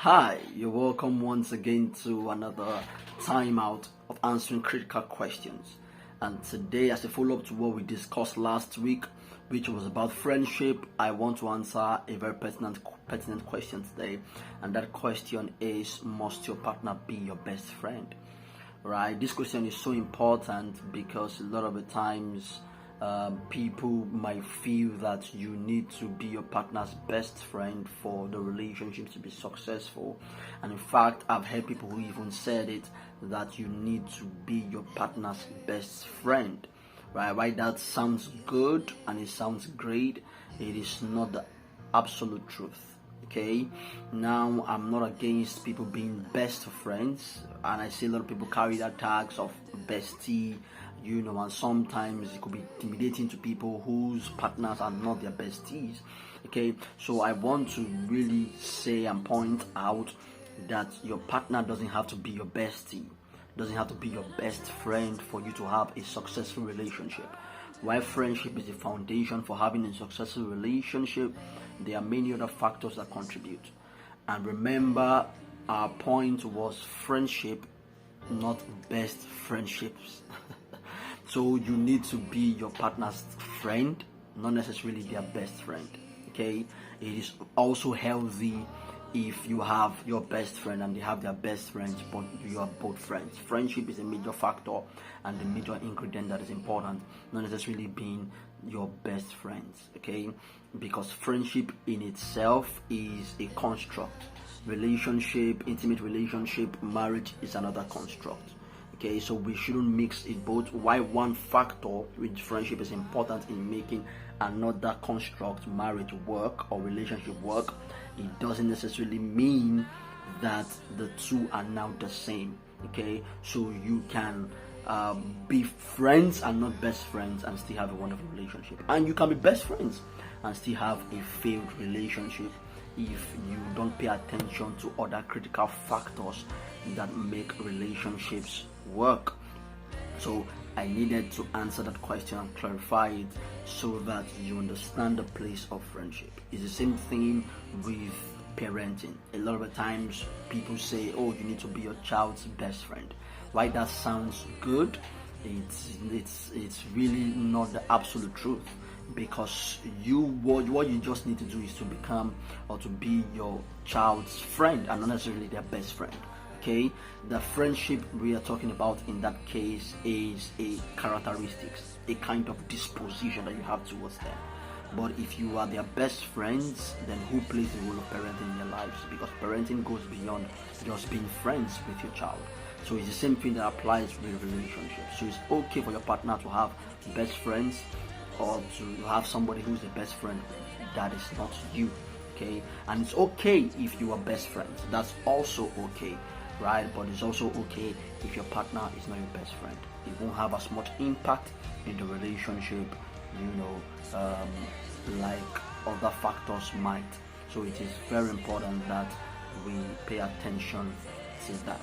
Hi, you're welcome once again to another time out of answering critical questions. And today, as a follow-up to what we discussed last week, which was about friendship, I want to answer a very pertinent question today. And that question is, must your partner be your best friend? Right? This question is so important because a lot of the times people might feel that you need to be your partner's best friend for the relationship to be successful. And in fact, I've heard people who even said it, that you need to be your partner's best friend. Right? That sounds good and it sounds great. It is not the absolute truth. Okay, now I'm not against people being best friends, and I see a lot of people carry that tags of bestie, and sometimes it could be intimidating to people whose partners are not their besties. Okay, so I want to really say and point out that your partner doesn't have to be your bestie, doesn't have to be your best friend for you to have a successful relationship. While friendship is the foundation for having a successful relationship, there are many other factors that contribute. And remember, our point was friendship, not best friendships. So you need to be your partner's friend, not necessarily their best friend. Okay, it is also healthy if you have your best friend and they have their best friends, but you are both friends. Friendship is a major factor and the major ingredient that is important, not necessarily being your best friends. Okay, because friendship in itself is a construct. Relationship, intimate relationship, marriage is another construct. Okay, so we shouldn't mix it both. Why one factor with friendship is important in making another construct, marriage work or relationship work, it doesn't necessarily mean that the two are now the same. Okay, so you can be friends and not best friends and still have a wonderful relationship, and you can be best friends and still have a failed relationship if you don't pay attention to other critical factors that make relationships work. So I needed to answer that question and clarify it so that you understand the place of friendship. It's the same thing with parenting. A lot of the times people say, oh, you need to be your child's best friend. Why that sounds good, it's really not the absolute truth, because what you just need to do is to become or to be your child's friend and not necessarily their best friend. Okay, the friendship we are talking about in that case is a characteristics, a kind of disposition that you have towards them. But if you are their best friends, then who plays the role of parenting in their lives? Because parenting goes beyond just being friends with your child. So it's the same thing that applies with relationships. So it's okay for your partner to have best friends or to have somebody who's the best friend that is not you. Okay, and it's okay if you are best friends. That's also okay. Right, but it's also okay if your partner is not your best friend. It won't have as much impact in the relationship, like other factors might. So it is very important that we pay attention to that.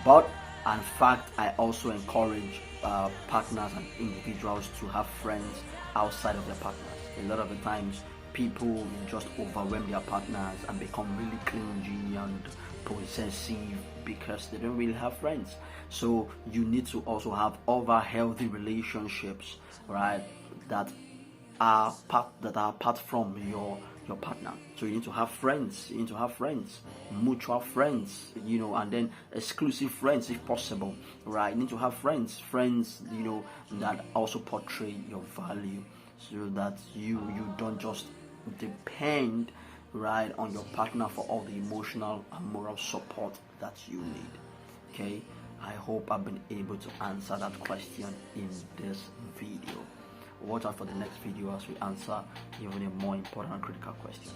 But in fact, I also encourage partners and individuals to have friends outside of their partners. A lot of the times people just overwhelm their partners and become really clingy and possessive because they don't really have friends. So you need to also have other healthy relationships, right, that are apart from your partner. So you need to have friends, mutual friends, and then exclusive friends if possible, right? You need to have friends that also portray your value, so that you don't just depend, right, on your partner for all the emotional and moral support that you need. Okay, I hope I've been able to answer that question in this video. Watch out for the next video as we answer even a more important and critical question.